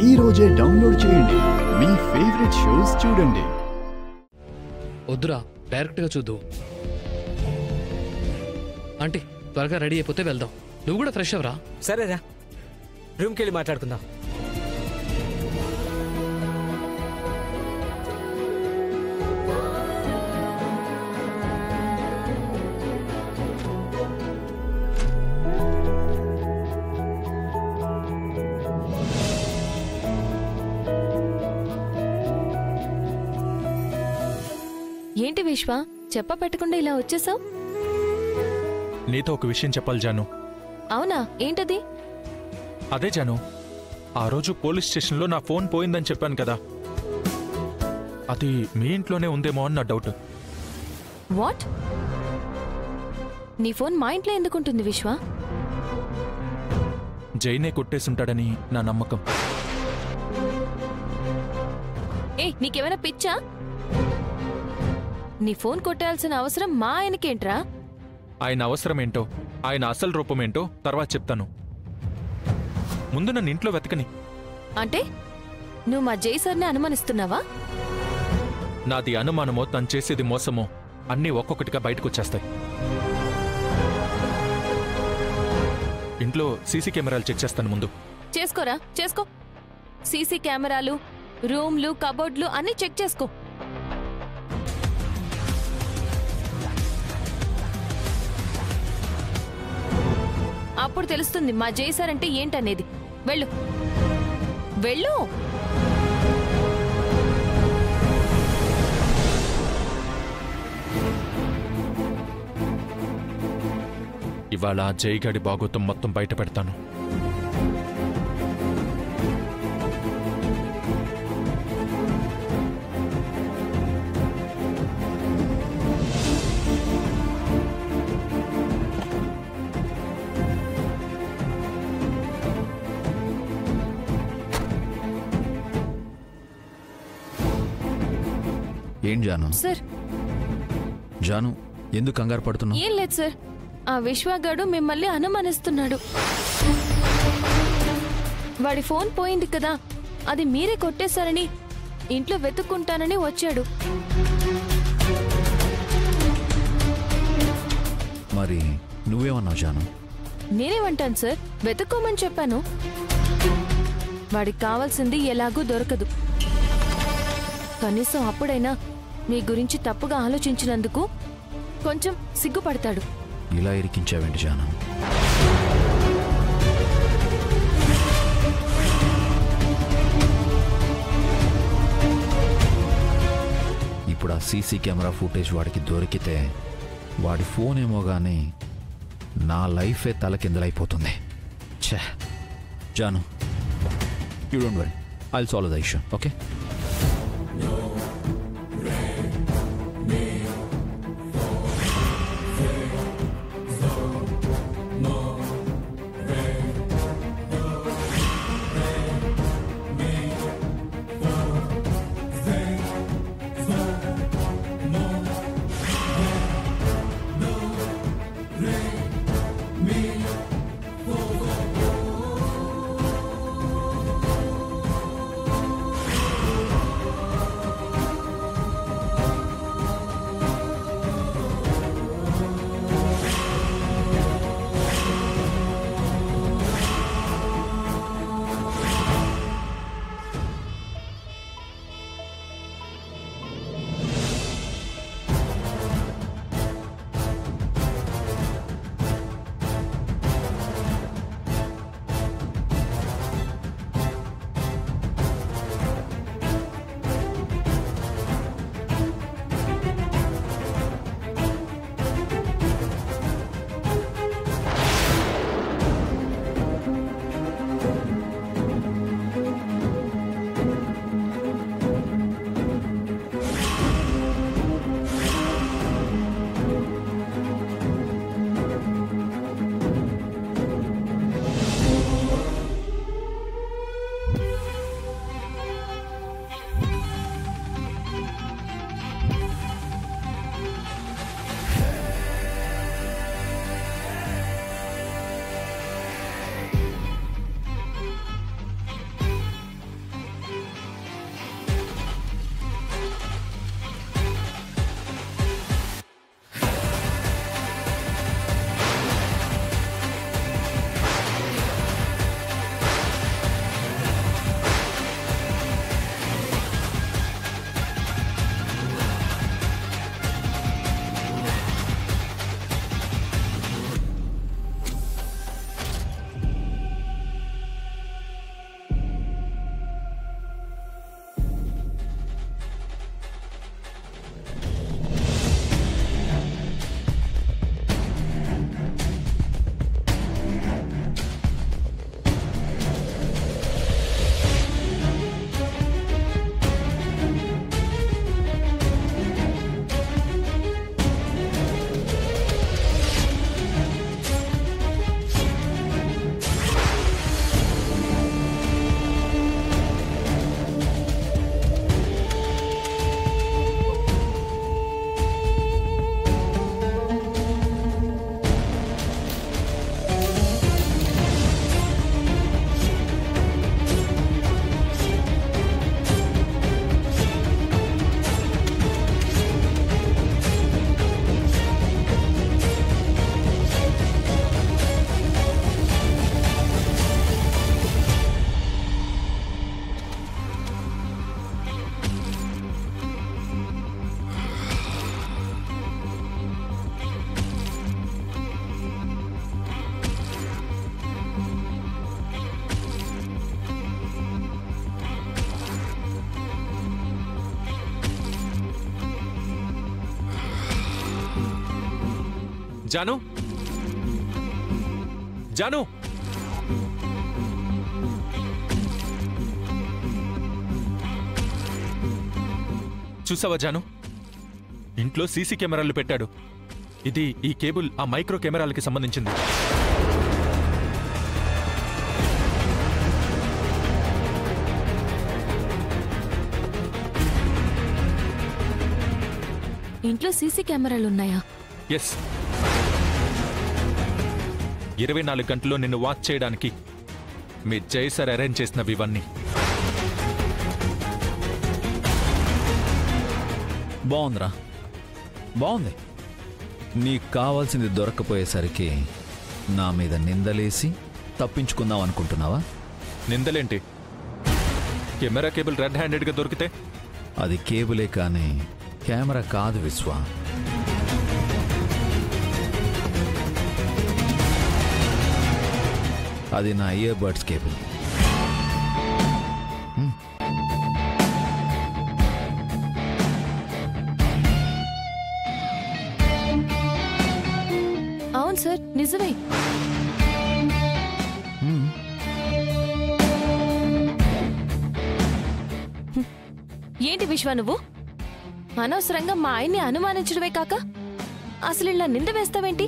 ఈ రోజే డౌన్లోడ్ చేయండి, మీ ఫేవరెట్ షోస్ చూడండి. వద్దురా, డైరెక్ట్గా చూద్దు. ఆంటీ త్వరగా రెడీ అయిపోతే వెళ్దాం. నువ్వు కూడా ఫ్రెష్ అవరా. సరేరా, రూమ్కి వెళ్ళి మాట్లాడుకుందాం. ఏంటి విశ్వ, చెప్ప పెట్టకుండా ఇలా వచ్చేసావు? నీతో ఒక విషయం చెప్పాలి జాను. అవునా, ఏంటది? అదే జాను, ఆ రోజు పోలీస్ స్టేషన్లో నా ఫోన్ పోయిందని చెప్పాను కదా, అది మీ ఇంట్లోనే ఉందేమో అని నా డౌట్. వాట్? నీ ఫోన్ మా ఇంట్లో ఎందుకుంటుంది విశ్వ? జైనే కొట్టేసుంటాడని నా నమ్మకం. ఏ, నీకేమైనా పిచ్చా? నీ ఫోన్ కొట్టాల్సిన అవసరం మా ఆయనకేంట్రా? ఆయన అవసరమేంటో, ఆయన అసలు రూపమేంటో తర్వాత చెప్తాను. ముందు నన్ను ఇంట్లో వెతకని. అంటే నువ్వు మా జై సార్ని అనుమానిస్తున్నావా? నాది అనుమానమో తను చేసేది మోసమో అన్నీ ఒక్కొక్కటిగా బయటకొచ్చేస్తాయి. ఇంట్లో సీసీ కెమెరాలు చెక్ చేస్తాను ముందు. చేసుకోరా, చేసుకో. సీసీ కెమెరాలు, రూమ్లు, కబోర్డ్లు అన్నీ చెక్ చేసుకో. అప్పుడు తెలుస్తుంది మా జై సార్ అంటే ఏంటనేది. వెళ్ళు వెళ్ళు. ఇవాళ జైగాడి బాగోతం మొత్తం బయట పెడతాను. ఏం జాను? సార్. జాను, ఎందుకు కంగారు పడుతున్నావు? ఏం లేదు సార్, ఆ విశ్వగాడు మిమ్మల్ని అనుమానిస్తున్నాడు. వాడి ఫోన్ పోయింది కదా, అది మీరే కొట్టేశారని ఇంట్లో వెతుక్కుంటానని వచ్చాడు. మరి నువ్వేమన్నావు జాను? నేనేమంటాను సార్, వెతుక్కోమని చెప్పాను. వాడికి కావాల్సింది ఎలాగూ దొరకదు. కనీసం అప్పుడైనా మీ గురించి తప్పుగా ఆలోచించినందుకు కొంచెం సిగ్గుపడతాడు. ఇలా ఇరికించావేంటి జాను? ఇప్పుడు ఆ సీసీ కెమెరా ఫుటేజ్ వాడికి దొరికితే వాడి ఫోన్ ఏమో కానీ నా లైఫే తలకిందలైపోతుంది. ఛే Jaanu, you don't worry, I'll solve the issue, okay? Jaanu Jaanu చూసావా జాను, ఇంట్లో సీసీ కెమెరాలు పెట్టాడు. ఇది ఈ కేబుల్ ఆ మైక్రో కెమెరాలకి సంబంధించింది. ఇంట్లో సీసీ కెమెరాలున్నాయా? ఎస్, 24 గంటల్లో నిన్ను వాచ్ చేయడానికి మీ జై సార్ అరేంజ్ చేసినవి ఇవన్నీ. బాగుందిరా, బాగుంది. నీకు కావాల్సింది దొరక్కపోయేసరికి నా మీద నిందలేసి తప్పించుకుందాం అనుకుంటున్నావా? నిందలేంటి? కెమెరా కేబుల్ రెడ్ హ్యాండెడ్గా దొరికితే? అది కేబులే కానీ కెమెరా కాదు విశ్వ. అది నా ఇయర్ బడ్స్ కేబుల్. అవును సార్, నిజమే. ఏంటి విశ్వ నువ్వు అనవసరంగా మా ఆయన్ని అనుమానించడమే కాక అసలు ఇలా నింద వేస్తావేంటి?